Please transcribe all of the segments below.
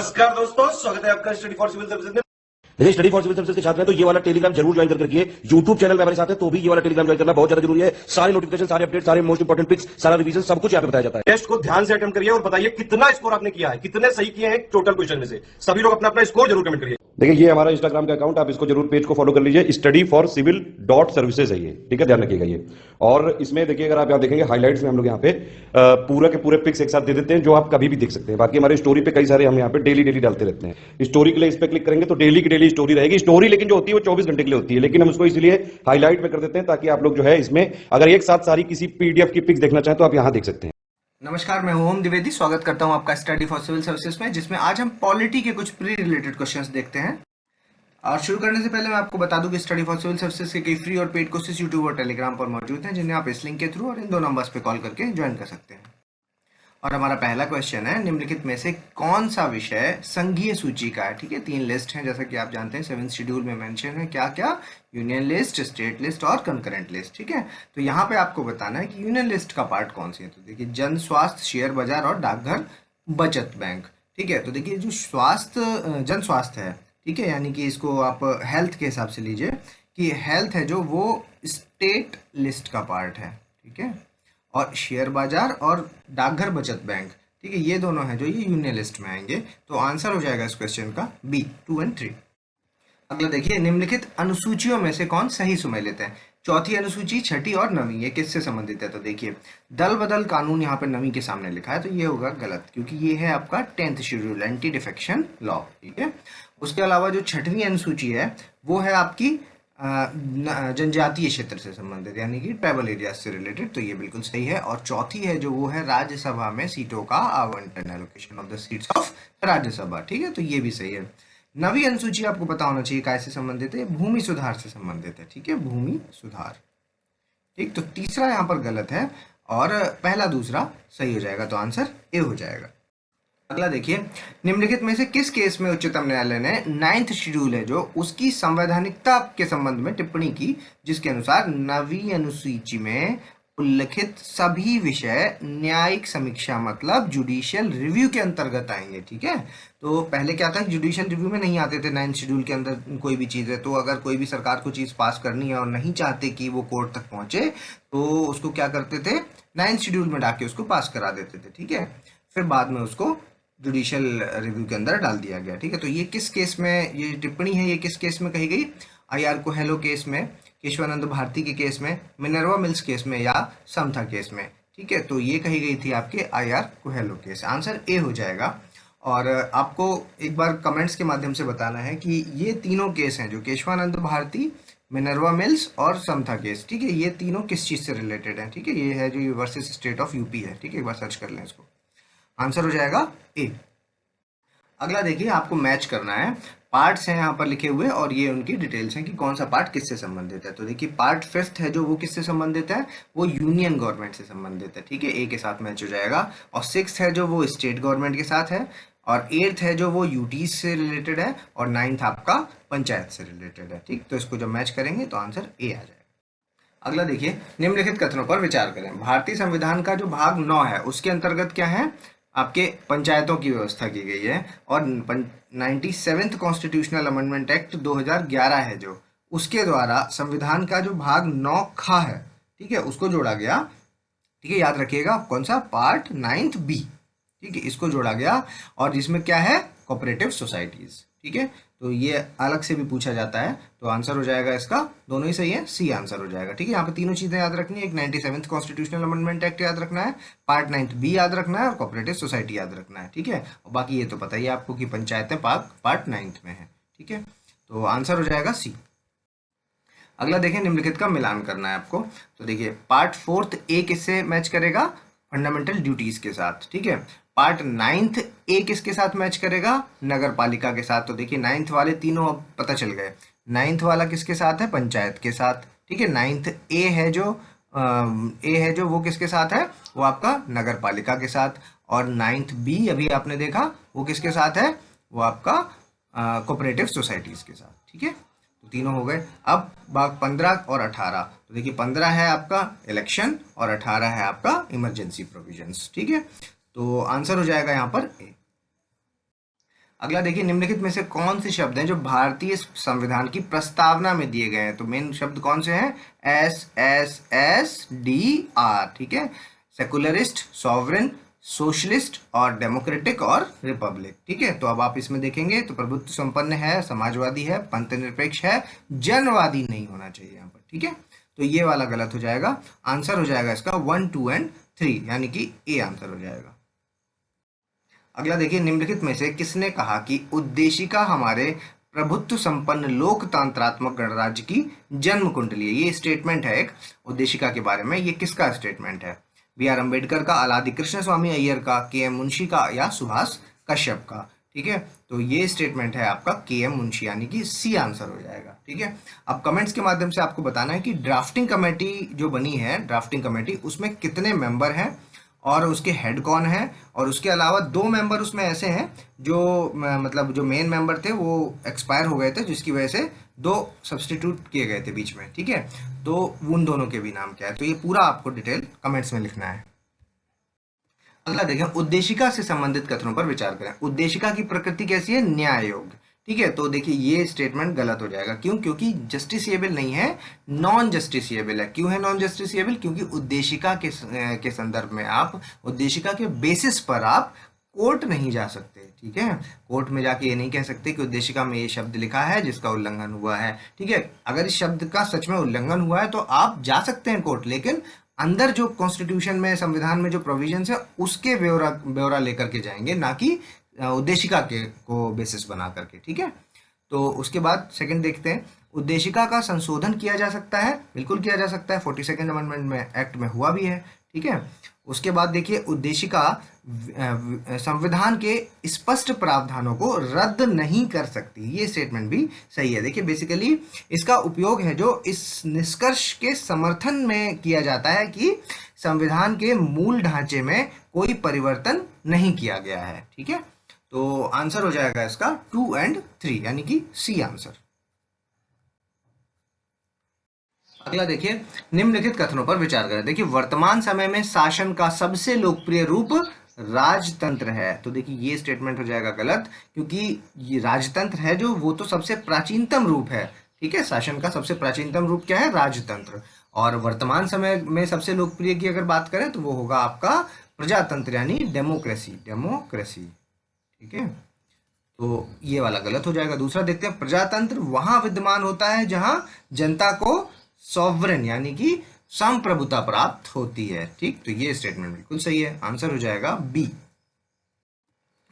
नमस्कार दोस्तों, स्वागत है आपका स्टडी फॉर सिविल सर्विसेज में। देखिए, स्टडी फॉर सिविल सर्विसेज के साथ में तो ये वाला टेलीग्राम जरूर ज्वाइन करके रखिए। यूट्यूब चैनल में हमारे साथ है तो भी ये वाला टेलीग्राम ज्वाइन करना बहुत ज्यादा जरूरी है। सारे नोटिफिकेशन, सारे अपडेट, सारे मोस्ट इंपोर्टेंट पिक्स, सारा रिवीजन सब कुछ यहाँ पे बताया जाता है। टेस्ट को ध्यान से अटेम्प्ट करिए और बताइए कितना स्कोर आपने किया है, कितने सही किए हैं टोटल क्वेश्चन में से। सभी लोग अपना अपना स्कोर जरूर कमेंट करिए। देखिए, ये हमारा इंस्टाग्राम का अकाउंट, आप इसको जरूर पेज को फॉलो कर लीजिए। Study for civil dot services है ये, ठीक है, ध्यान रखिएगा ये। और इसमें देखिए, अगर आप यहाँ देखेंगे हाईलाइट्स में हम लोग यहाँ पे पूरा के पूरे पिक्स एक साथ दे देते हैं जो आप कभी भी देख सकते हैं। बाकी हमारे स्टोरी पे कई सारे हम यहाँ पे डेली डालते रहते हैं। स्टोरी के लिए इस पे क्लिक करेंगे तो डेली की डेली स्टोरी रहेगी। स्टोरी लेकिन जो होती है वो 24 घंटे के लिए होती है, लेकिन हम उसको इसलिए हाईलाइट में कर देते हैं ताकि आप लोग जो है इसमें अगर एक साथ सारी किसी पीडीएफ की पिक्स देखना चाहें तो आप यहाँ देख सकते हैं। नमस्कार, मैं ओम द्विवेदी स्वागत करता हूं आपका स्टडी फॉर सिविल सर्विसेज में, जिसमें आज हम पॉलिटी के कुछ प्री रिलेटेड क्वेश्चंस देखते हैं। और शुरू करने से पहले मैं आपको बता दूं कि स्टडी फॉर सिविल सर्विसेज के कई फ्री और पेड कोर्सेज यूट्यूब और टेलीग्राम पर मौजूद हैं, जिन्हें आप इस लिंक के थ्रू और इन दो नंबर्स पे कॉल करके ज्वाइन कर सकते हैं। और हमारा पहला क्वेश्चन है, निम्नलिखित में से कौन सा विषय संघीय सूची का है। ठीक है, 3 लिस्ट हैं जैसा कि आप जानते हैं। 7th शेड्यूल में मेंशन है क्या क्या, यूनियन लिस्ट, स्टेट लिस्ट और कंकरेंट लिस्ट। ठीक है, तो यहाँ पे आपको बताना है कि यूनियन लिस्ट का पार्ट कौन सी है। तो देखिए, जन स्वास्थ्य, शेयर बाजार और डाकघर बचत बैंक। ठीक है, तो देखिए जो स्वास्थ्य, जन स्वास्थ्य है, ठीक है, यानी कि इसको आप हेल्थ के हिसाब से लीजिए कि हेल्थ है जो वो स्टेट लिस्ट का पार्ट है। ठीक है, और शेयर बाजार और डाकघर बचत बैंक, ठीक है, ये दोनों हैं जो ये यूनियन लिस्ट में आएंगे। तो आंसर हो जाएगा इस क्वेश्चन का बी, 2 और 3। अगला देखिए, निम्नलिखित अनुसूचियों में से कौन सही सुमेलित लेते हैं। चौथी अनुसूची, छठी और नवीं, ये किससे संबंधित है। तो देखिए, दल बदल कानून यहाँ पे नवीं के सामने लिखा है तो ये होगा गलत, क्योंकि ये है आपका 10th schedule, anti defection law. ठीक है, उसके अलावा जो छठवीं अनुसूची है वो है आपकी जनजातीय क्षेत्र से संबंधित, यानी कि ट्राइबल एरिया से रिलेटेड, तो ये बिल्कुल सही है। और चौथी है जो वो है राज्यसभा में सीटों का आवंटन, allocation of the seats of Rajya Sabha. ठीक है, तो ये भी सही है। नवी अनुसूची आपको पता होना चाहिए कैसे संबंधित है, भूमि सुधार से संबंधित है। ठीक है, भूमि सुधार। ठीक, तो तीसरा यहाँ पर गलत है और पहला दूसरा सही हो जाएगा, तो आंसर ए हो जाएगा। अगला देखिए, निम्नलिखित में से किस केस में उच्चतम न्यायालय ने 9th शेड्यूल है जो उसकी संवैधानिकता के संबंध में टिप्पणी की, जिसके अनुसार नवी अनुसूची में उल्लिखित सभी विषय न्यायिक समीक्षा मतलब जुडिशियल रिव्यू के अंतर्गत आएंगे। ठीक है, तो पहले क्या था, जुडिशियल रिव्यू में नहीं आते थे 9th शेड्यूल के अंदर कोई भी चीज़ है। तो अगर कोई भी सरकार को चीज़ पास करनी है और नहीं चाहते कि वो कोर्ट तक पहुंचे तो उसको क्या करते थे, 9th शेड्यूल में डाल के उसको पास करा देते थे। ठीक है, फिर बाद में उसको जुडिशियल रिव्यू के अंदर डाल दिया गया। ठीक है, तो ये किस केस में ये टिप्पणी है, ये किस केस में कही गई, IR कोहेलो केस में, केशवानंद भारती के केस में, मिनर्वा मिल्स केस में या समथा केस में। ठीक है, तो ये कही गई थी आपके IR Coelho case. Answer A हो जाएगा। और आपको एक बार कमेंट्स के माध्यम से बताना है कि ये तीनों केस हैं जो केशवानंद भारती, मिनर्वा मिल्स और समथा केस, ठीक है, ये तीनों किस चीज़ से रिलेटेड हैं। ठीक है, ये है जो वर्सेस स्टेट ऑफ यूपी है। ठीक है, एक बार सर्च कर लें इसको, आंसर हो जाएगा ए। अगला देखिए, आपको मैच करना है, पार्ट्स हैं यहाँ पर लिखे हुए और ये उनकी डिटेल्स हैं कि कौन सा पार्ट किससे संबंधित है। तो देखिए, पार्ट 5th है जो वो किससे संबंधित है, वो यूनियन गवर्नमेंट से संबंधित है। ठीक है, ए के साथ मैच हो जाएगा। और 6th है जो वो स्टेट गवर्नमेंट के साथ है, और 8th है जो वो यूटी से रिलेटेड है, और 9th आपका पंचायत से रिलेटेड है। ठीक, तो इसको जब मैच करेंगे तो आंसर ए आ जाएगा। अगला देखिए, निम्नलिखित कथनों पर विचार करें। भारतीय संविधान का जो भाग 9 है उसके अंतर्गत क्या है, आपके पंचायतों की व्यवस्था की गई है। और 97th कॉन्स्टिट्यूशनल अमेंडमेंट एक्ट 2011 है जो, उसके द्वारा संविधान का जो भाग 9 खा है, ठीक है, उसको जोड़ा गया। ठीक है, याद रखिएगा कौन सा, पार्ट 9th बी। ठीक है, इसको जोड़ा गया और जिसमें क्या है, कोऑपरेटिव सोसाइटीज। ठीक है, तो ये अलग से भी पूछा जाता है, तो आंसर हो जाएगा इसका, दोनों ही सही है, सी आंसर हो जाएगा। ठीक है, यहाँ पे तीनों चीजें याद रखनी है, एक 97th कॉन्स्टिट्यूशनल अमेंडमेंट एक्ट याद रखना है, पार्ट 9th बी याद रखना है और कोऑपरेटिव सोसाइटी याद रखना है। ठीक है, और बाकी ये तो पता ही है आपको कि पंचायतें पार्ट 9th में है। ठीक है, तो आंसर हो जाएगा सी। अगला देखिए, निम्नलिखित का मिलान करना है आपको। तो देखिए, पार्ट 4th ए किससे मैच करेगा, फंडामेंटल ड्यूटीज के साथ। ठीक है, पार्ट 9th ए किसके साथ मैच करेगा, नगर पालिका के साथ। तो देखिए, 9th वाले तीनों अब पता चल गए। 9th वाला किसके साथ है, पंचायत के साथ। ठीक है, 9th ए है जो वो किसके साथ है, वो आपका नगर पालिका के साथ। और 9th बी अभी आपने देखा वो किसके साथ है, वो आपका कोऑपरेटिव सोसाइटीज के साथ। ठीक है, तो तीनों हो गए। अब भाग 15 और 18, तो देखिए 15 है आपका इलेक्शन और 18 है आपका इमरजेंसी प्रोविजंस। ठीक है, तो आंसर हो जाएगा यहाँ पर ए। अगला देखिए, निम्नलिखित में से कौन से शब्द हैं जो भारतीय संविधान की प्रस्तावना में दिए गए हैं? तो मेन शब्द कौन से हैं? SSSDR, ठीक है। सेकुलरिस्ट, सॉवरेन, सोशलिस्ट और डेमोक्रेटिक और रिपब्लिक, ठीक है। तो अब आप इसमें देखेंगे तो प्रभुत्व संपन्न है, समाजवादी है, पंथ निरपेक्ष है, जनवादी नहीं होना चाहिए यहाँ पर, ठीक है। तो ये वाला गलत हो जाएगा। आंसर हो जाएगा इसका 1, 2 एंड 3, यानी कि ए आंसर हो जाएगा। अगला देखिए, निम्नलिखित में से किसने कहा कि उद्देशिका हमारे प्रभुत्व संपन्न लोकतंत्रात्मक गणराज्य की जन्म कुंडली है? ये स्टेटमेंट है एक उद्देशिका के बारे में। ये किसका स्टेटमेंट है? B.R. अम्बेडकर का, अलादि कृष्ण स्वामी अय्यर का, KM मुंशी का या सुभाष कश्यप का, ठीक है। तो ये स्टेटमेंट है आपका KM मुंशी, यानी कि सी आंसर हो जाएगा, ठीक है। अब कमेंट्स के माध्यम से आपको बताना है कि ड्राफ्टिंग कमेटी जो बनी है, ड्राफ्टिंग कमेटी, उसमें कितने मेंबर हैं और उसके हेड कौन है, और उसके अलावा 2 मेंबर उसमें ऐसे हैं जो मतलब जो मेन मेंबर थे वो एक्सपायर हो गए थे, जिसकी वजह से 2 सब्स्टिट्यूट किए गए थे बीच में, ठीक है। तो उन दोनों के भी नाम क्या है? तो ये पूरा आपको डिटेल कमेंट्स में लिखना है। अगला देखें, उद्देशिका से संबंधित कथनों पर विचार करें। उद्देशिका की प्रकृति कैसी है? न्याय योग्य, ठीक है। तो देखिए ये स्टेटमेंट गलत हो जाएगा। क्यों? क्योंकि जस्टिसिएबल नहीं है, नॉन जस्टिसिएबल है। क्यों है नॉन जस्टिसिएबल? क्योंकि उद्देशिका के संदर्भ में आप उद्देशिका के बेसिस पर आप कोर्ट नहीं जा सकते, ठीक है। कोर्ट में जाके ये नहीं कह सकते कि उद्देशिका में ये शब्द लिखा है जिसका उल्लंघन हुआ है, ठीक है। अगर इस शब्द का सच में उल्लंघन हुआ है तो आप जा सकते हैं कोर्ट, लेकिन अंदर जो कॉन्स्टिट्यूशन में, संविधान में जो प्रोविजंस है उसके ब्यौरा लेकर के जाएंगे, ना कि उद्देशिका के को बेसिस बना करके, ठीक है। तो उसके बाद सेकंड देखते हैं, उद्देशिका का संशोधन किया जा सकता है? बिल्कुल किया जा सकता है, 42nd अमेंडमेंट में एक्ट में हुआ भी है, ठीक है। उसके बाद देखिए, उद्देशिका संविधान के स्पष्ट प्रावधानों को रद्द नहीं कर सकती। ये स्टेटमेंट भी सही है। देखिए बेसिकली इसका उपयोग है जो इस निष्कर्ष के समर्थन में किया जाता है कि संविधान के मूल ढांचे में कोई परिवर्तन नहीं किया गया है, ठीक है। तो आंसर हो जाएगा इसका 2 एंड 3, यानी कि सी आंसर। अगला देखिए, निम्नलिखित कथनों पर विचार करें। देखिए, वर्तमान समय में शासन का सबसे लोकप्रिय रूप राजतंत्र है। तो देखिए ये स्टेटमेंट हो जाएगा गलत, क्योंकि ये राजतंत्र है जो, वो तो सबसे प्राचीनतम रूप है, ठीक है। शासन का सबसे प्राचीनतम रूप क्या है? राजतंत्र। और वर्तमान समय में सबसे लोकप्रिय की अगर बात करें तो वो होगा आपका प्रजातंत्र, यानी डेमोक्रेसी, ठीक है। तो ये वाला गलत हो जाएगा। दूसरा देखते हैं, प्रजातंत्र वहां विद्यमान होता है जहां जनता को सॉवरेन, यानी कि संप्रभुता प्राप्त होती है, ठीक। तो ये स्टेटमेंट बिल्कुल सही है, आंसर हो जाएगा बी।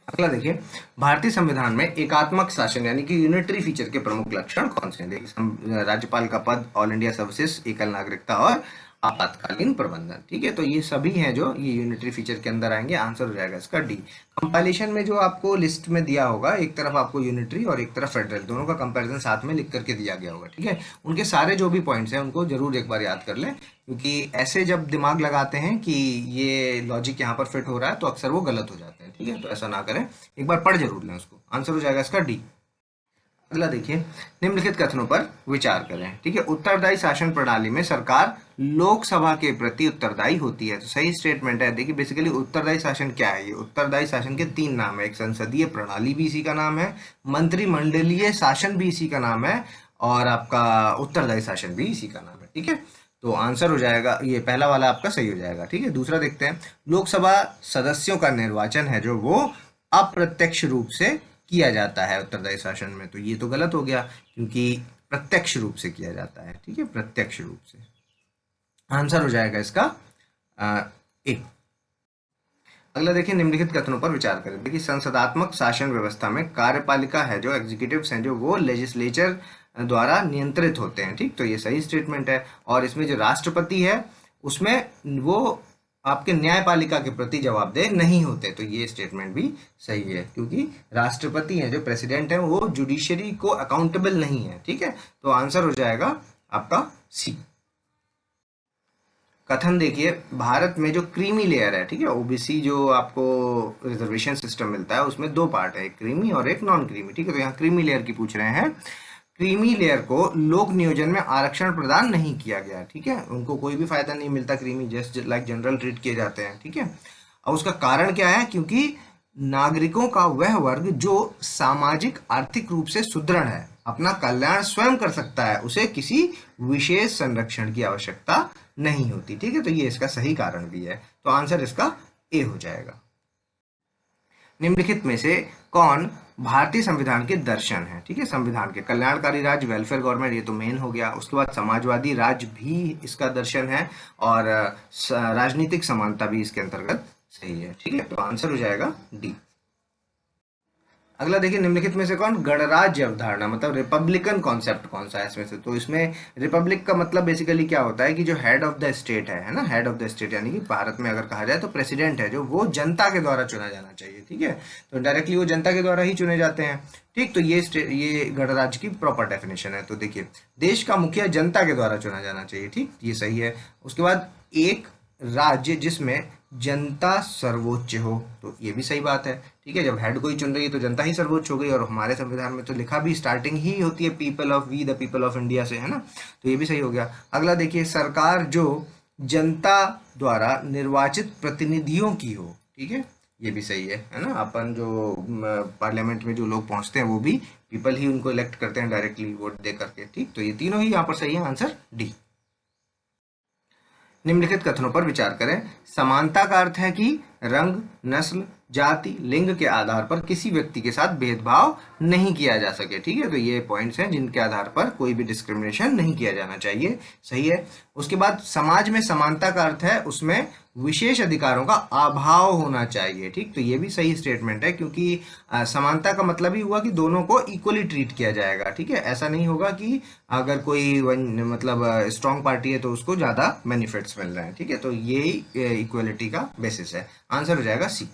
अगला देखिए, भारतीय संविधान में एकात्मक शासन यानी कि यूनिटरी फीचर के प्रमुख लक्षण कौन से हैं? देखिए, राज्यपाल का पद, ऑल इंडिया सर्विसेज, एकल नागरिकता और आपातकालीन प्रबंधन, ठीक है। तो ये सभी हैं जो ये यूनिटरी फीचर के अंदर आएंगे। आंसर हो जाएगा इसका डी। कंपाइलेशन में जो आपको लिस्ट में दिया होगा, एक तरफ आपको यूनिटरी और एक तरफ फेडरल, दोनों का कंपैरिजन साथ में लिख करके दिया गया होगा, ठीक है। उनके सारे जो भी पॉइंट्स हैं उनको जरूर एक बार याद कर लें, क्योंकि ऐसे जब दिमाग लगाते हैं कि ये लॉजिक यहाँ पर फिट हो रहा है तो अक्सर वो गलत हो जाते हैं, ठीक है। तो ऐसा ना करें, एक बार पढ़ जरूर लें उसको। आंसर हो जाएगा इसका डी। अगला देखिए, निम्नलिखित कथनों पर विचार करें, ठीक है। उत्तरदायी शासन प्रणाली में सरकार लोकसभा के प्रति उत्तरदायी होती है। तो सही स्टेटमेंट है। देखिए बेसिकली उत्तरदायी शासन क्या है? ये उत्तरदायी शासन के 3 नाम है। एक संसदीय प्रणाली भी इसी का नाम है, मंत्रिमंडलीय शासन भी इसी का नाम है, और आपका उत्तरदायी शासन भी इसी का नाम है, ठीक है। तो आंसर हो जाएगा, ये पहला वाला आपका सही हो जाएगा, ठीक है। दूसरा देखते हैं, लोकसभा सदस्यों का निर्वाचन है जो वो अप्रत्यक्ष रूप से किया जाता है उत्तरदायी शासन में। तो ये तो गलत हो गया, क्योंकि प्रत्यक्ष रूप से किया जाता है, ठीक है, प्रत्यक्ष रूप से। आंसर हो जाएगा इसका ए। अगला देखिए, निम्नलिखित कथनों पर विचार करें। देखिए, संसदात्मक शासन व्यवस्था में कार्यपालिका है जो एग्जीक्यूटिव्स हैं जो वो लेजिस्लेचर द्वारा नियंत्रित होते हैं, ठीक। तो ये सही स्टेटमेंट है। और इसमें जो राष्ट्रपति है उसमें वो आपके न्यायपालिका के प्रति जवाबदेह नहीं होते। तो ये स्टेटमेंट भी सही है, क्योंकि राष्ट्रपति हैं जो प्रेसिडेंट है वो जुडिशरी को अकाउंटेबल नहीं है, ठीक है। तो आंसर हो जाएगा आपका सी। कथन देखिए, भारत में जो क्रीमी लेयर है, ठीक है, ओबीसी जो आपको रिजर्वेशन सिस्टम मिलता है उसमें 2 पार्ट है, एक क्रीमी और एक नॉन क्रीमी, ठीक है। तो यहाँ क्रीमी लेयर की पूछ रहे हैं। क्रीमी लेयर को लोक नियोजन में आरक्षण प्रदान नहीं किया गया, ठीक है। उनको कोई भी फायदा नहीं मिलता, creamy just like general treat किए जाते हैं, ठीक है। अब उसका कारण क्या है? क्योंकि नागरिकों का वह वर्ग जो सामाजिक आर्थिक रूप से सुदृढ़ है, अपना कल्याण स्वयं कर सकता है, उसे किसी विशेष संरक्षण की आवश्यकता नहीं होती। ठीक है, तो ये इसका सही कारण भी है, तो आंसर इसका ए हो जाएगा। निम्नलिखित में से कौन भारतीय संविधान के दर्शन है? ठीक है, संविधान के कल्याणकारी राज्य, वेलफेयर गवर्नमेंट, ये तो मेन हो गया। उसके बाद समाजवादी राज्य भी इसका दर्शन है, और राजनीतिक समानता भी इसके अंतर्गत सही है। ठीक है, तो आंसर हो जाएगा डी। अगला देखिए, निम्नलिखित में से कौन गणराज्य अवधारणा मतलब रिपब्लिकन कॉन्सेप्ट कौन सा है इसमें से? तो इसमें रिपब्लिक का मतलब बेसिकली क्या होता है कि जो हेड ऑफ द स्टेट है ना, हेड ऑफ द स्टेट यानी कि भारत में अगर कहा जाए तो प्रेसिडेंट है जो, वो जनता के द्वारा चुना जाना चाहिए। ठीक है, तो डायरेक्टली वो जनता के द्वारा ही चुने जाते हैं। ठीक, तो ये गणराज्य की प्रॉपर डेफिनेशन है। तो देखिए, देश का मुखिया जनता के द्वारा चुना जाना चाहिए। ठीक, ये सही है। उसके बाद एक राज्य जिसमें जनता सर्वोच्च हो, तो ये भी सही बात है। ठीक है, जब हेड को ही चुन रही है तो जनता ही सर्वोच्च हो गई, और हमारे संविधान में तो लिखा भी स्टार्टिंग ही होती है people of we the people of India से, है ना, तो ये भी सही हो गया। अगला देखिए, सरकार जो जनता द्वारा निर्वाचित प्रतिनिधियों की हो। ठीक है, ये भी सही है ना, अपन जो पार्लियामेंट में जो लोग पहुंचते हैं वो भी पीपल ही उनको इलेक्ट करते हैं डायरेक्टली वोट दे करके। ठीक, तो ये तीनों ही यहाँ पर सही है, आंसर डी। निम्नलिखित कथनों पर विचार करें। समानता का अर्थ है कि रंग, नस्ल, जाति, लिंग के आधार पर किसी व्यक्ति के साथ भेदभाव नहीं किया जा सके। ठीक है, तो ये पॉइंट्स हैं जिनके आधार पर कोई भी डिस्क्रिमिनेशन नहीं किया जाना चाहिए, सही है। उसके बाद समाज में समानता का अर्थ है उसमें विशेष अधिकारों का अभाव होना चाहिए। ठीक, तो ये भी सही स्टेटमेंट है, क्योंकि समानता का मतलब ही हुआ कि दोनों को इक्वली ट्रीट किया जाएगा। ठीक है, ऐसा नहीं होगा कि अगर कोई मतलब स्ट्रॉन्ग पार्टी है तो उसको ज्यादा बेनिफिट्स मिल रहे हैं। ठीक है, तो ये इक्वलिटी का बेसिस है, आंसर हो जाएगा सी।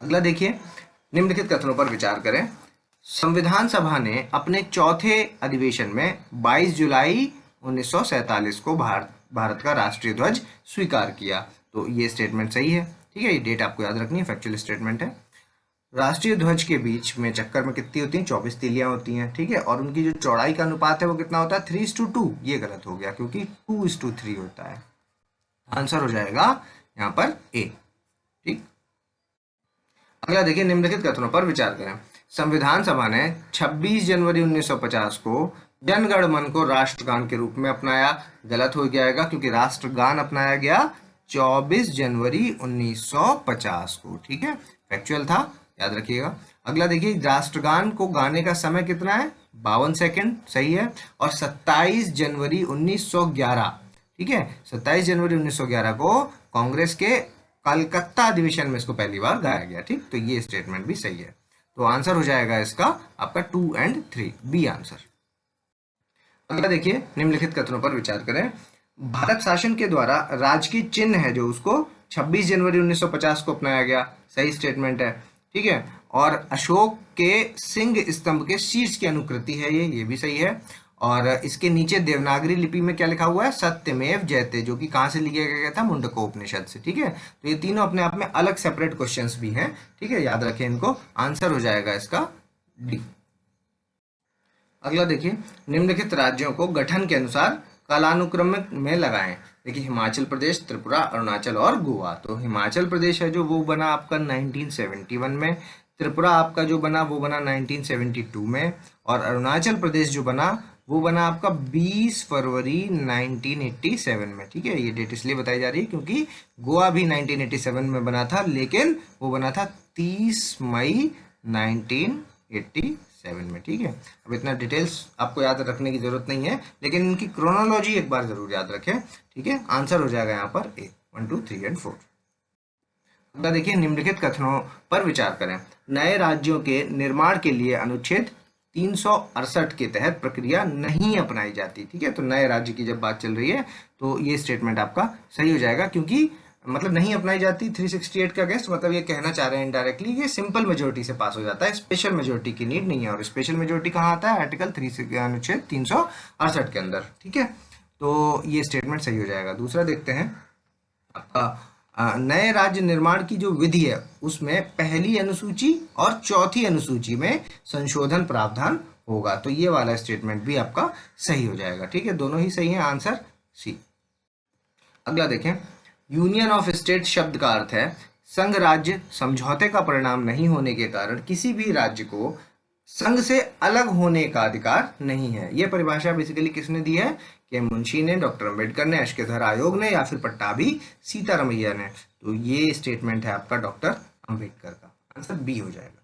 अगला देखिए, निम्नलिखित कथनों पर विचार करें। संविधान सभा ने अपने चौथे अधिवेशन में 22 जुलाई 1947 को भारत का राष्ट्रीय ध्वज स्वीकार किया। तो ये स्टेटमेंट सही है। ठीक है, ये डेट आपको याद रखनी है, फैक्चुअल स्टेटमेंट है। राष्ट्रीय ध्वज के बीच में चक्कर में कितनी होती हैं? 24 तीलियां होती हैं। ठीक है, और उनकी जो चौड़ाई का अनुपात है वो कितना होता है? 3:2। ये गलत हो गया क्योंकि 2:3 होता है। आंसर हो जाएगा यहाँ पर ए। ठीक, अगला देखिए, निम्नलिखित कथनों पर विचार करें। संविधान सभा ने 26 जनवरी 1950 को जन गण मन को राष्ट्रगान के रूप में अपनाया। गलत हो जाएगा क्योंकि राष्ट्रगान अपनाया गया 24 जनवरी 1950 को। ठीक है, फैक्चुअल था, याद रखिएगा। अगला देखिए, राष्ट्रगान को गाने का समय कितना है? 52 सेकंड, सही है। और 27 जनवरी 1911, ठीक है, 27 जनवरी 1911 को कांग्रेस के कलकत्ता अधिवेशन में इसको पहली बार गाया गया। ठीक, तो ये स्टेटमेंट भी सही है। तो आंसर हो जाएगा इसका आपका 2 और 3, बी आंसर। अगला देखिए, निम्नलिखित कथनों पर विचार करें। भारत शासन के द्वारा राजकीय चिन्ह है जो उसको 26 जनवरी 1950 को अपनाया गया, सही स्टेटमेंट है। ठीक है, और अशोक के सिंह स्तंभ के शीर्ष की अनुकृति है ये भी सही है। और इसके नीचे देवनागरी लिपि में क्या लिखा हुआ है? सत्यमेव जयते, जो कि कहाँ से लिया गया था? मुंडकोपनिषद से। ठीक है, तो ये तीनों अपने आप में अलग सेपरेट क्वेश्चंस भी हैं। ठीक है, याद रखें इनको, आंसर हो जाएगा इसका डी। अगला देखिए, निम्नलिखित राज्यों को गठन के अनुसार कालानुक्रम में लगाएं। देखिए, हिमाचल प्रदेश, त्रिपुरा, अरुणाचल और गोवा। तो हिमाचल प्रदेश है जो वो बना आपका 1971 में, त्रिपुरा आपका जो बना वो बना 1972 में, और अरुणाचल प्रदेश जो बना वो बना आपका 20 फरवरी 1987 में। ठीक है, ये डेट इसलिए बताई जा रही है क्योंकि गोवा भी 1987 में बना था, लेकिन वो बना था 30 मई 1987 में। ठीक है, अब इतना डिटेल्स आपको याद रखने की जरूरत नहीं है, लेकिन इनकी क्रोनोलॉजी एक बार जरूर याद रखें। ठीक है, आंसर हो जाएगा यहाँ पर ए, 1, 2, 3 और 4। अगला देखिए, निम्नलिखित कथनों पर विचार करें। नए राज्यों के निर्माण के लिए अनुच्छेद 368 के तहत प्रक्रिया नहीं अपनाई जाती। ठीक है, तो नए राज्य की जब बात चल रही है तो ये स्टेटमेंट आपका सही हो जाएगा, क्योंकि मतलब नहीं अपनाई जाती 368 का गेस्ट, मतलब ये कहना चाह रहे हैं इनडायरेक्टली ये सिंपल मेजोरिटी से पास हो जाता है, स्पेशल मेजोरिटी की नीड नहीं है। और स्पेशल मेजोरिटी कहाँ आता है? आर्टिकल 3 अनुच्छेद 368 के अंदर। ठीक है, तो ये स्टेटमेंट सही हो जाएगा। दूसरा देखते हैं, आपका नए राज्य निर्माण की जो विधि है उसमें पहली अनुसूची और चौथी अनुसूची में संशोधन प्रावधान होगा। तो ये वाला स्टेटमेंट भी आपका सही हो जाएगा। ठीक है, दोनों ही सही है, आंसर सी। अगला देखें, यूनियन ऑफ स्टेट शब्द का अर्थ है संघ राज्य समझौते का परिणाम नहीं होने के कारण किसी भी राज्य को संघ से अलग होने का अधिकार नहीं है। यह परिभाषा बेसिकली किसने दी है? के मुंशी ने, डॉक्टर अंबेडकर ने, अश्केधर आयोग ने, या फिर पट्टाभी सीतारमैया ने। तो ये स्टेटमेंट है आपका डॉक्टर अंबेडकर का। आंसर बी हो जाएगा।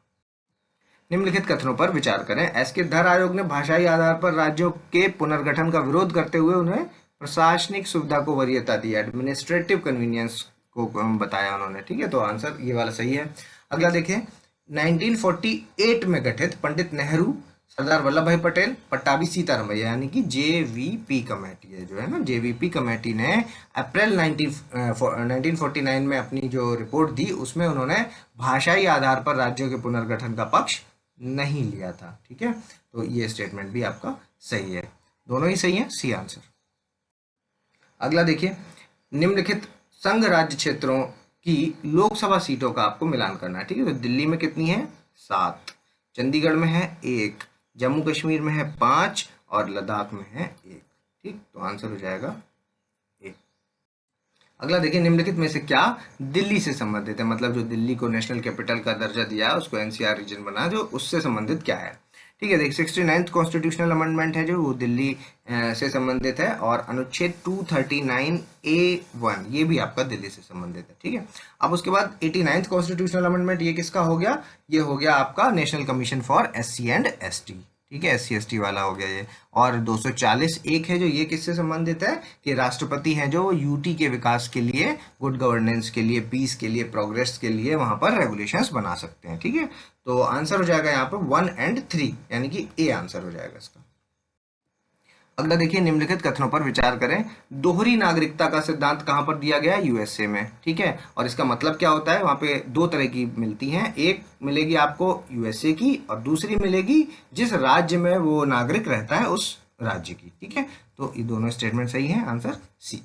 निम्नलिखित कथनों पर विचार करें। अश्केधर आयोग ने भाषाई आधार पर राज्यों के पुनर्गठन का विरोध करते हुए उन्हें प्रशासनिक सुविधा को वरीयता दी, एडमिनिस्ट्रेटिव कन्वीनियंस को बताया उन्होंने। ठीक है, तो आंसर ये वाला सही है। अगला देखिए, 1948 में गठित पंडित नेहरू, सरदार वल्लभ भाई पटेल, पट्टाभी सीतारमैया यानी कि जेवीपी कमेटी है जो है ना, जेवीपी कमेटी ने अप्रैल 1949 में अपनी जो रिपोर्ट दी उसमें उन्होंने भाषाई आधार पर राज्यों के पुनर्गठन का पक्ष नहीं लिया था। ठीक है, तो ये स्टेटमेंट भी आपका सही है, दोनों ही सही है, सी आंसर। अगला देखिए, निम्नलिखित संघ राज्य क्षेत्रों की लोकसभा सीटों का आपको मिलान करना है। ठीक है, तो दिल्ली में कितनी है? 7, चंडीगढ़ में है 1, जम्मू कश्मीर में है 5 और लद्दाख में है 1। ठीक, तो आंसर हो जाएगा ए। अगला देखिए, निम्नलिखित में से क्या दिल्ली से संबंधित है? मतलब जो दिल्ली को नेशनल कैपिटल का दर्जा दिया है, उसको एनसीआर रीजन बना, जो उससे संबंधित क्या है? ठीक है, देखिए 69th कॉन्स्टिट्यूशनल अमेंडमेंट है जो वो दिल्ली से संबंधित है, और अनुच्छेद 239A1 ये भी आपका दिल्ली से संबंधित है। ठीक है, अब उसके बाद 89th कॉन्स्टिट्यूशनल अमेंडमेंट, ये किसका हो गया? ये हो गया आपका national commission for SC and ST। ठीक है, SC ST वाला हो गया ये। और 240 एक है जो ये किससे संबंधित है? कि राष्ट्रपति हैं जो यूटी के विकास के लिए, गुड गवर्नेंस के लिए, पीस के लिए, प्रोग्रेस के लिए वहां पर रेगुलेशंस बना सकते हैं। ठीक है, तो आंसर हो जाएगा यहाँ पर 1 और 3 यानी कि ए आंसर हो जाएगा इसका। अगला देखिए, निम्नलिखित कथनों पर विचार करें। दोहरी नागरिकता का सिद्धांत कहां पर दिया गया है? USA में। ठीक है, और इसका मतलब क्या होता है? वहां पे 2 तरह की मिलती हैं, एक मिलेगी आपको USA की और दूसरी मिलेगी जिस राज्य में वो नागरिक रहता है उस राज्य की। ठीक है, तो ये दोनों स्टेटमेंट सही है, आंसर सी।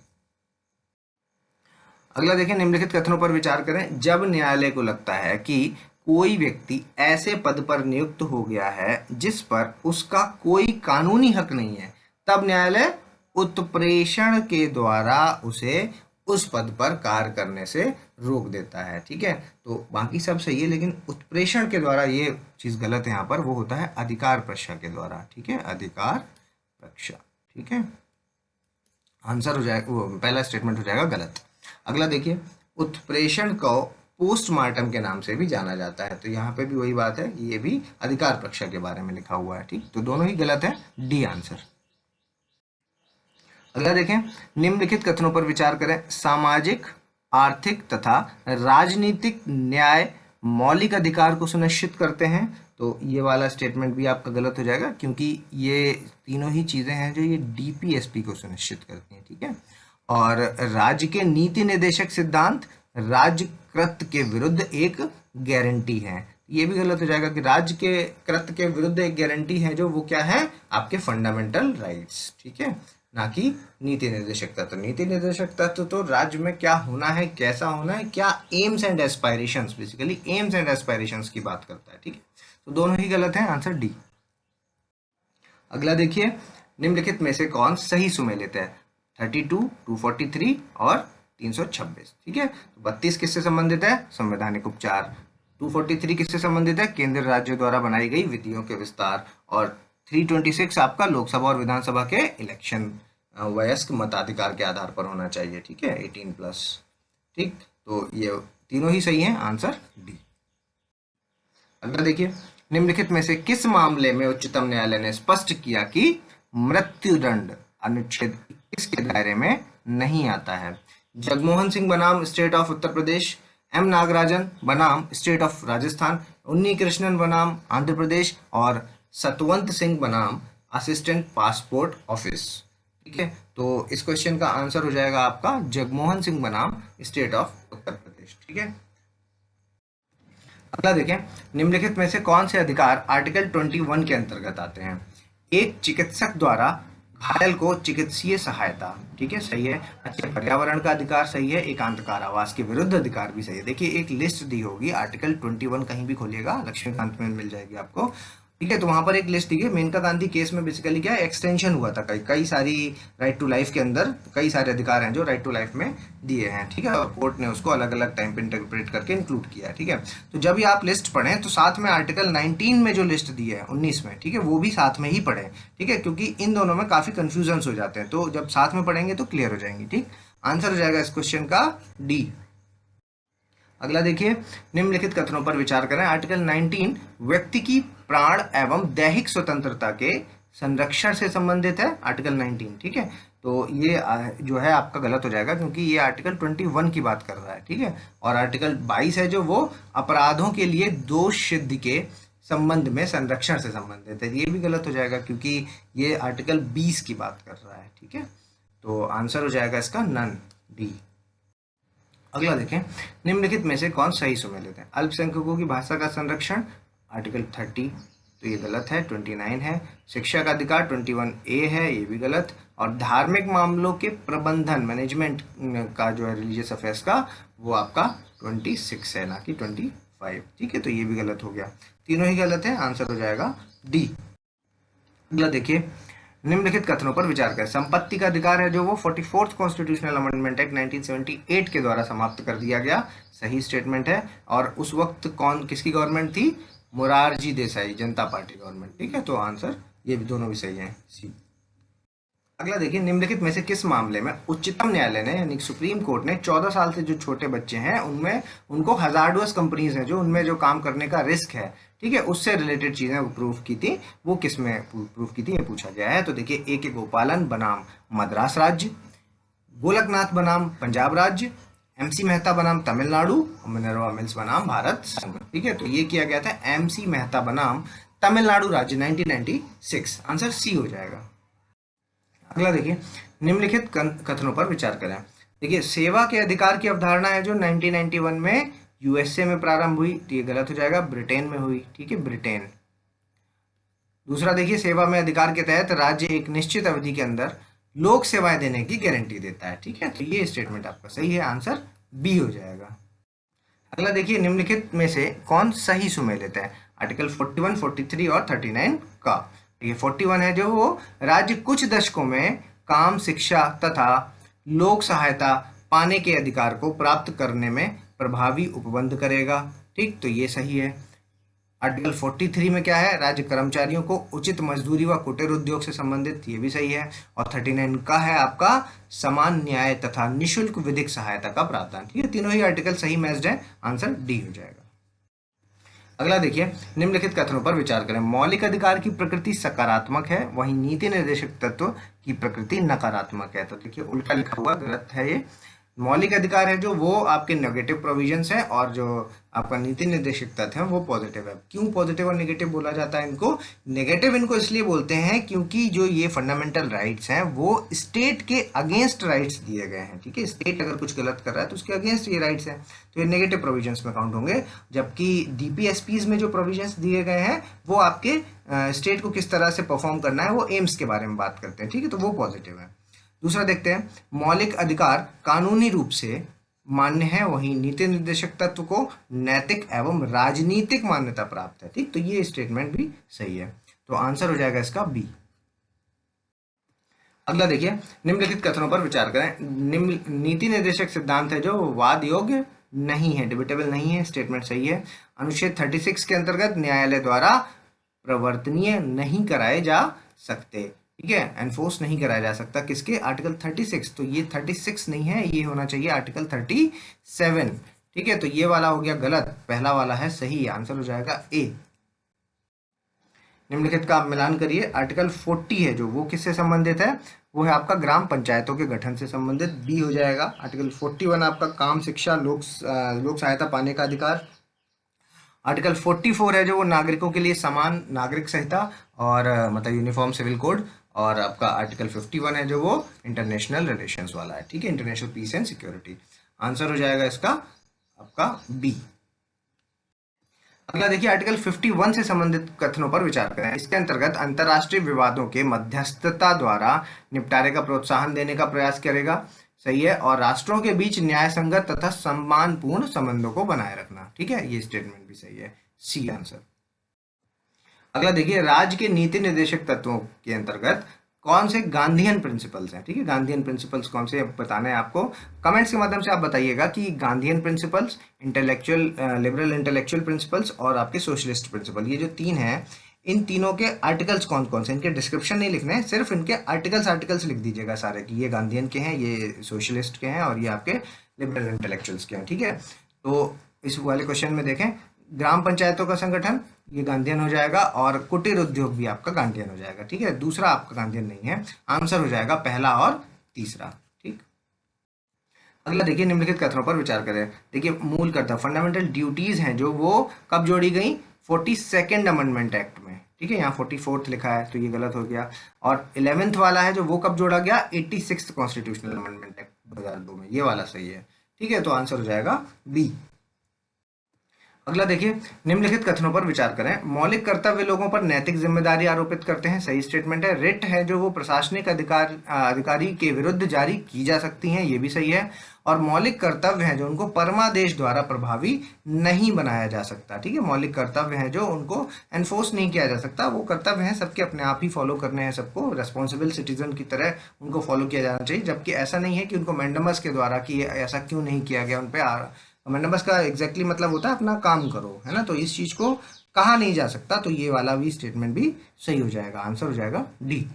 अगला देखिए, निम्नलिखित कथनों पर विचार करें। जब न्यायालय को लगता है कि कोई व्यक्ति ऐसे पद पर नियुक्त हो गया है जिस पर उसका कोई कानूनी हक नहीं है, तब न्यायालय उत्प्रेषण के द्वारा उसे उस पद पर कार्य करने से रोक देता है। ठीक है, तो बाकी सब सही है, लेकिन उत्प्रेषण के द्वारा ये चीज गलत है यहाँ पर, वो होता है अधिकार प्रक्षा के द्वारा। ठीक है, अधिकार प्रक्षा। ठीक है, आंसर हो जाएगा, वो पहला स्टेटमेंट हो जाएगा गलत। अगला देखिए, उत्प्रेषण को पोस्टमार्टम के नाम से भी जाना जाता है, तो यहाँ पे भी वही बात है, ये भी अधिकार प्रक्षा के बारे में लिखा हुआ है। ठीक, तो दोनों ही गलत है, डी आंसर। अगला देखें, निम्नलिखित कथनों पर विचार करें। सामाजिक, आर्थिक तथा राजनीतिक न्याय मौलिक अधिकार को सुनिश्चित करते हैं, तो ये वाला स्टेटमेंट भी आपका गलत हो जाएगा, क्योंकि ये तीनों ही चीजें हैं जो ये DPSP को सुनिश्चित करती हैं। ठीक है, और राज्य के नीति निर्देशक सिद्धांत राज्य कृत के विरुद्ध एक गारंटी है, ये भी गलत हो जाएगा कि राज्य के कृत के विरुद्ध एक गारंटी है, जो वो क्या है? आपके फंडामेंटल राइट्स। ठीक है, ना कि नीति निर्देशक तत्व। नीति निर्देशक तत्व तो राज्य में क्या होना है, कैसा होना है, क्या AIIMS and aspirations, basically AIIMS and aspirations की बात करता है। ठीक है, तो दोनों ही गलत है, आंसर डी। अगला देखिए, निम्नलिखित में से कौन सही सुमेलित है? 32, 243 और 326। ठीक है, तो 32 किससे संबंधित है? संवैधानिक उपचार। 243 किससे संबंधित है? केंद्र राज्य द्वारा बनाई गई विधियों के विस्तार। और 326 आपका लोकसभा और विधानसभा के इलेक्शन, वयस्क मताधिकार के आधार पर होना चाहिए। ठीक है, 18+। ठीक, तो ये तीनों ही सही है, आंसर डी। अगला देखिए, निम्नलिखित में से किस मामले में उच्चतम न्यायालय ने स्पष्ट किया कि मृत्युदंड अनुच्छेद 21 के दायरे में नहीं आता है? जगमोहन सिंह बनाम state of Uttar Pradesh, M Nagarajan बनाम स्टेट ऑफ राजस्थान, उन्नी कृष्णन बनाम आंध्र प्रदेश और सतवंत सिंह बनाम असिस्टेंट पासपोर्ट ऑफिस। ठीक है, तो इस क्वेश्चन का आंसर हो जाएगा आपका जगमोहन सिंह बनाम स्टेट ऑफ उत्तर प्रदेश। ठीक है, अगला देखें, निम्नलिखित में से कौन से अधिकार आर्टिकल 21 के अंतर्गत आते हैं? एक चिकित्सक द्वारा घायल को चिकित्सीय सहायता। ठीक है, सही है। अच्छे पर्यावरण का अधिकार सही है। एकांत कारावास के विरुद्ध अधिकार भी सही है। देखिए, एक लिस्ट दी होगी, आर्टिकल 21 कहीं भी खोलिएगा, लक्ष्मीकांत में मिल जाएगी आपको। ठीक है। तो वहां पर एक लिस्ट दी गई। मेनका गांधी केस में बेसिकली क्या है, एक्सटेंशन हुआ था, कई कई सारी राइट टू लाइफ के अंदर कई सारे अधिकार हैं जो राइट टू लाइफ में दिए हैं। ठीक है, और कोर्ट ने उसको अलग अलग टाइम पे इंटरप्रेट करके इंक्लूड किया है। ठीक है, तो जब ये आप लिस्ट पढ़ें तो साथ में आर्टिकल 19 में जो लिस्ट दी है 19 में, ठीक है, वो भी साथ में ही पढ़ें। ठीक है, क्योंकि इन दोनों में काफी कंफ्यूजन हो जाते हैं, तो जब साथ में पढ़ेंगे तो क्लियर हो जाएंगी। ठीक, आंसर हो जाएगा इस क्वेश्चन का डी। अगला देखिए, निम्नलिखित कथनों पर विचार करें। आर्टिकल 19 व्यक्ति की प्राण एवं दैहिक स्वतंत्रता के संरक्षण से संबंधित है। आर्टिकल 19, ठीक है, तो ये जो है आपका गलत हो जाएगा, क्योंकि ये आर्टिकल 21 की बात कर रहा है। ठीक है, और आर्टिकल 22 है जो वो अपराधों के लिए दोष सिद्धि के संबंध में संरक्षण से संबंधित है। ये भी गलत हो जाएगा, क्योंकि ये आर्टिकल 20 की बात कर रहा है। ठीक है, तो आंसर हो जाएगा इसका नन, डी। अगला देखें, निम्नलिखित में से कौन सही सुमेलित है। अल्पसंख्यकों की भाषा का संरक्षण, आर्टिकल 30, तो ये गलत है। 29 है। शिक्षा का अधिकार 21A है, ये भी गलत। और धार्मिक मामलों के प्रबंधन, मैनेजमेंट का जो है रिलीजियस अफेयर्स का, वो आपका 26 है, ना कि 25। ठीक है, तो ये भी गलत हो गया, तीनों ही गलत है। आंसर हो जाएगा डी। अगला देखिए, निम्नलिखित कथनों पर विचार करें। संपत्ति का अधिकार है जो वो 44th कॉन्स्टिट्यूशनल अमेंडमेंट एक्ट 1978 के द्वारा समाप्त कर दिया गया, सही स्टेटमेंट है। और उस वक्त किसकी गवर्नमेंट थी, मोरारजी देसाई, जनता पार्टी गवर्नमेंट। ठीक है, तो आंसर ये भी दोनों भी सही हैं, सी। अगला देखिए, निम्नलिखित में से किस मामले में उच्चतम न्यायालय ने यानी सुप्रीम कोर्ट ने 14 साल से जो छोटे बच्चे हैं उनमें उनको हजार्डस कंपनीज हैं जो उनमें जो काम करने का रिस्क है, ठीक है, उससे रिलेटेड चीजें वो प्रूफ की थी, वो किस में प्रूफ की थी ये पूछा गया है। तो देखिए, ए के गोपालन बनाम मद्रास राज्य, गोलकनाथ बनाम पंजाब राज्य, MC मेहता बनाम तमिलनाडु, मिनर्वा मिल्स बनाम भारत संघ। ठीक है, तो ये किया गया था MC मेहता बनाम तमिलनाडु राज्य 1996। आंसर सी हो जाएगा। अगला देखिए, निम्नलिखित कथनों पर विचार करें। देखिए, सेवा के अधिकार की अवधारणा है जो 1991 में USA में प्रारंभ हुई, तो ये गलत हो जाएगा, ब्रिटेन में हुई। ठीक है, ब्रिटेन। दूसरा देखिए, सेवा में अधिकार के तहत राज्य एक निश्चित अवधि के अंदर लोक सेवाएं देने की गारंटी देता है। ठीक है, तो ये स्टेटमेंट आपका सही है, आंसर बी हो जाएगा। अगला देखिए, निम्नलिखित में से कौन सही सुमेलित है। आर्टिकल 41, 43 और 39 का। ये 41 है जो वो राज्य कुछ दशकों में काम, शिक्षा तथा लोक सहायता पाने के अधिकार को प्राप्त करने में प्रभावी उपबंध करेगा। ठीक, तो ये सही है। आर्टिकल 43 में क्या है, राज्य कर्मचारियों को उचित मजदूरी व कुटीर उद्योग से संबंधित, ये भी सही है। और 39 का है आपका समान न्याय तथा निःशुल्क विधिक सहायता का प्रावधान। ठीक है, तीनों ही आर्टिकल सही मैच्ड है, आंसर डी हो जाएगा। अगला देखिए, निम्नलिखित कथनों पर विचार करें। मौलिक अधिकार की प्रकृति सकारात्मक है, वहीं नीति निर्देशक तत्व की प्रकृति नकारात्मक है। तो देखिए, उल्टा लिखा हुआ, गलत है ये। मौलिक अधिकार है जो वो आपके नेगेटिव प्रोविजंस हैं, और जो आपका नीति निर्देशक तत्व है वो पॉजिटिव है। क्यों पॉजिटिव और नेगेटिव बोला जाता है इनको? नेगेटिव इनको इसलिए बोलते हैं क्योंकि जो ये फंडामेंटल राइट्स हैं वो स्टेट के अगेंस्ट राइट्स दिए गए हैं। ठीक है, स्टेट अगर कुछ गलत कर रहा है तो उसके अगेंस्ट ये राइट्स हैं, तो ये नेगेटिव प्रोविजंस में काउंट होंगे। जबकि DPSPs में जो प्रोविजंस दिए गए हैं वो आपके स्टेट को किस तरह से परफॉर्म करना है, वो एम्स के बारे में बात करते हैं। ठीक है, तो वो पॉजिटिव है। दूसरा देखते हैं, मौलिक अधिकार कानूनी रूप से मान्य है, वहीं नीति निर्देशक तत्व को नैतिक एवं राजनीतिक मान्यता प्राप्त है। ठीक, तो ये स्टेटमेंट भी सही है, तो आंसर हो जाएगा इसका बी। अगला देखिए, निम्नलिखित कथनों पर विचार करें। नीति निर्देशक सिद्धांत है जो वाद योग्य नहीं है, डिबेटेबल नहीं है, स्टेटमेंट सही है। अनुच्छेद 36 के अंतर्गत न्यायालय द्वारा प्रवर्तनीय नहीं कराए जा सकते। ठीक है, एनफोर्स नहीं कराया जा सकता, किसके? आर्टिकल 36। तो ये 36 नहीं है, ये होना चाहिए आर्टिकल 37। ठीक है, तो ये वाला हो गया गलत, पहला वाला है सही, आंसर हो जाएगा ए। निम्नलिखित का आप मिलान करिए। आर्टिकल 40 है जो वो किससे संबंधित है, वो है आपका ग्राम पंचायतों के गठन से संबंधित, बी हो जाएगा। आर्टिकल 41 आपका काम, शिक्षा, लोक सहायता पाने का अधिकार। आर्टिकल 44 है जो वो नागरिकों के लिए समान नागरिक संहिता और मतलब यूनिफॉर्म सिविल कोड। और आपका आर्टिकल 51 है जो वो इंटरनेशनल रिलेशंस वाला है। ठीक है, international peace and security, answer हो जाएगा इसका आपका बी। अगला देखिए, आर्टिकल 51 से संबंधित कथनों पर विचार करें। इसके अंतर्गत अंतर्राष्ट्रीय विवादों के मध्यस्थता द्वारा निपटारे का प्रोत्साहन देने का प्रयास करेगा, सही है। और राष्ट्रों के बीच न्याय संगत तथा सम्मानपूर्ण संबंधों को बनाए रखना। ठीक है, ये स्टेटमेंट भी सही है, सी आंसर। अगला देखिए, राज्य के नीति निर्देशक तत्वों के अंतर्गत कौन से गांधीयन प्रिंसिपल्स हैं। ठीक है, गांधीयन प्रिंसिपल्स कौन से बताने हैं आपको। कमेंट्स के माध्यम से आप बताइएगा कि Gandhian principles, intellectual liberal intellectual principles और आपके सोशलिस्ट प्रिंसिपल, ये जो तीन हैं, इन तीनों के आर्टिकल्स कौन कौन से। इनके डिस्क्रिप्शन नहीं लिखने हैं, सिर्फ इनके आर्टिकल्स लिख दीजिएगा सारे कि ये गांधीयन के हैं, ये सोशलिस्ट के हैं और ये आपके लिबरल इंटेलेक्चुअल्स के हैं। ठीक है, तो इस वाले क्वेश्चन में देखें, ग्राम पंचायतों का संगठन ये गांधीयन हो जाएगा और कुटीर उद्योग भी आपका गांधीयन हो जाएगा। ठीक है, दूसरा आपका गांधीयन नहीं है, आंसर हो जाएगा पहला और तीसरा। ठीक, अगला देखिए, निम्नलिखित कथनों पर विचार करें। देखिए, मूल कर्तव्य, फंडामेंटल ड्यूटीज हैं जो वो कब जोड़ी गई, 42nd अमेंडमेंट एक्ट में। ठीक है, यहाँ 44th लिखा है तो ये गलत हो गया। और 11th वाला है जो वो कब जोड़ा गया, 86th कॉन्स्टिट्यूशनल अमेंडमेंट एक्ट 2002 में, ये वाला सही है। ठीक है, तो आंसर हो जाएगा बी। अगला देखिए, निम्नलिखित कथनों पर विचार करें। मौलिक कर्तव्य लोगों पर नैतिक जिम्मेदारी आरोपित करते हैं, सही स्टेटमेंट है। रिट है जो वो प्रशासनिक अधिकारी के विरुद्ध जारी की जा सकती हैं, ये भी सही है। और मौलिक कर्तव्य हैं जो उनको परमादेश द्वारा प्रभावी नहीं बनाया जा सकता। ठीक है, मौलिक कर्तव्य हैं जो उनको एनफोर्स नहीं किया जा सकता, वो कर्तव्य हैं सबके अपने आप ही फॉलो करने हैं, सबको रेस्पॉन्सिबल सिटीजन की तरह उनको फॉलो किया जाना चाहिए। जबकि ऐसा नहीं है कि उनको मैंडेमस के द्वारा कि ऐसा क्यों नहीं किया गया, उन पर मैंडेमस का एग्जैक्टली मतलब होता है अपना काम करो, है ना, तो इस चीज को कहा नहीं जा सकता, तो ये वाला भी स्टेटमेंट भी सही हो जाएगा, आंसर हो जाएगा डी।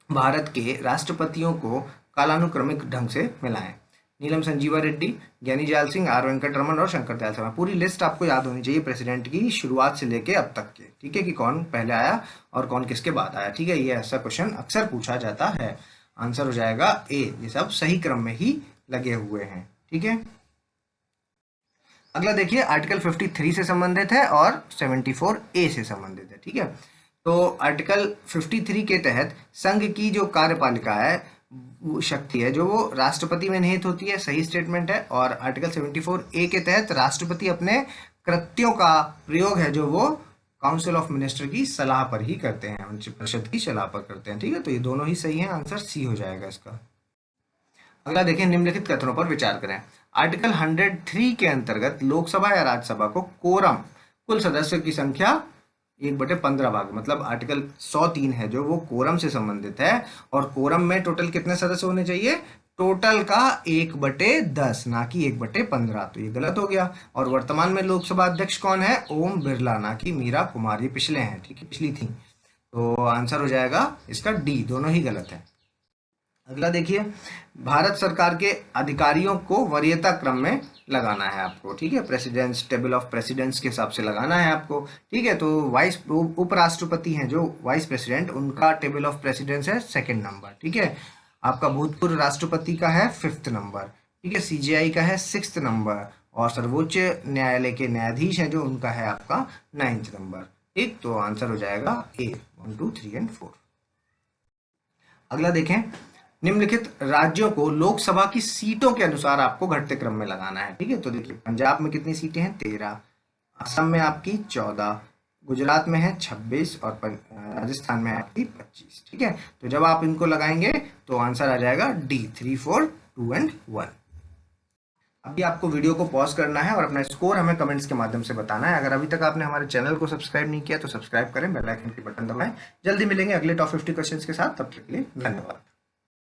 भारत के राष्ट्रपतियों को कालानुक्रमिक ढंग से मिलाएं। नीलम संजीवा रेड्डी, ज्ञानी जाल सिंह, आर वेंकट रमन और शंकर दयाल शर्मा। पूरी लिस्ट आपको याद होनी चाहिए प्रेसिडेंट की, शुरुआत से लेके अब तक के। ठीक है, कि कौन पहले आया और कौन किसके बाद आया। ठीक है, ये ऐसा क्वेश्चन अक्सर पूछा जाता है, आंसर हो जाएगा ए। ये सब सही क्रम में ही लगे हुए हैं। ठीक है, अगला देखिए, आर्टिकल 53 से संबंधित है और 74A से संबंधित है। ठीक है, तो आर्टिकल 53 के तहत संघ की जो कार्यपालिका है, वो शक्ति है जो वो राष्ट्रपति में निहित होती है, सही स्टेटमेंट है। और आर्टिकल 74A के तहत राष्ट्रपति अपने कृत्यों का प्रयोग है जो वो काउंसिल ऑफ मिनिस्टर की सलाह पर ही करते हैं, मंत्रिपरिषद की सलाह पर करते हैं। ठीक है, तो ये दोनों ही सही है, आंसर सी हो जाएगा इसका। अगला देखें, निम्नलिखित कथनों पर विचार करें। आर्टिकल 103 के अंतर्गत लोकसभा या राज्यसभा को कोरम, कुल सदस्य की संख्या 1/15 भाग, मतलब आर्टिकल 103 है जो वो कोरम से संबंधित है। और कोरम में टोटल कितने सदस्य होने चाहिए, टोटल का 1/10, ना कि 1/15, तो ये गलत हो गया। और वर्तमान में लोकसभा अध्यक्ष कौन है, ओम बिरला, ना कि मीरा कुमार, ये पिछले हैं। ठीक है, पिछली थी, तो आंसर हो जाएगा इसका डी, दोनों ही गलत है। अगला देखिए, भारत सरकार के अधिकारियों को वरीयता क्रम में लगाना है आपको। ठीक है, प्रेसिडेंट्स, टेबल ऑफ प्रेसिडेंट्स के हिसाब से लगाना है आपको। ठीक है, तो वाइस उपराष्ट्रपति हैं जो वाइस प्रेसिडेंट, उनका टेबल ऑफ प्रेसिडेंट्स है 2nd नंबर। ठीक है, आपका भूतपूर्व राष्ट्रपति का है 5th नंबर। ठीक है, CJI का है 6th नंबर और सर्वोच्च न्यायालय के न्यायाधीश हैं जो उनका है आपका 9th नंबर। ठीक, तो आंसर हो जाएगा ए, 1, 2, 3 और 4। अगला देखें, निम्नलिखित राज्यों को लोकसभा की सीटों के अनुसार आपको घटते क्रम में लगाना है। ठीक है, तो देखिए, पंजाब में कितनी सीटें हैं, 13, असम में आपकी 14, गुजरात में है 26 और राजस्थान में आपकी 25। ठीक है, तो जब आप इनको लगाएंगे तो आंसर आ जाएगा डी, 3, 4, 2 और 1। अभी आपको वीडियो को पॉज करना है और अपना स्कोर हमें कमेंट्स के माध्यम से बताना है। अगर अभी तक आपने हमारे चैनल को सब्सक्राइब नहीं किया तो सब्सक्राइब करें, बेल आइकन के बटन दबाएं। जल्दी मिलेंगे अगले टॉप 50 क्वेश्चंस के साथ, तब तक के लिए धन्यवाद।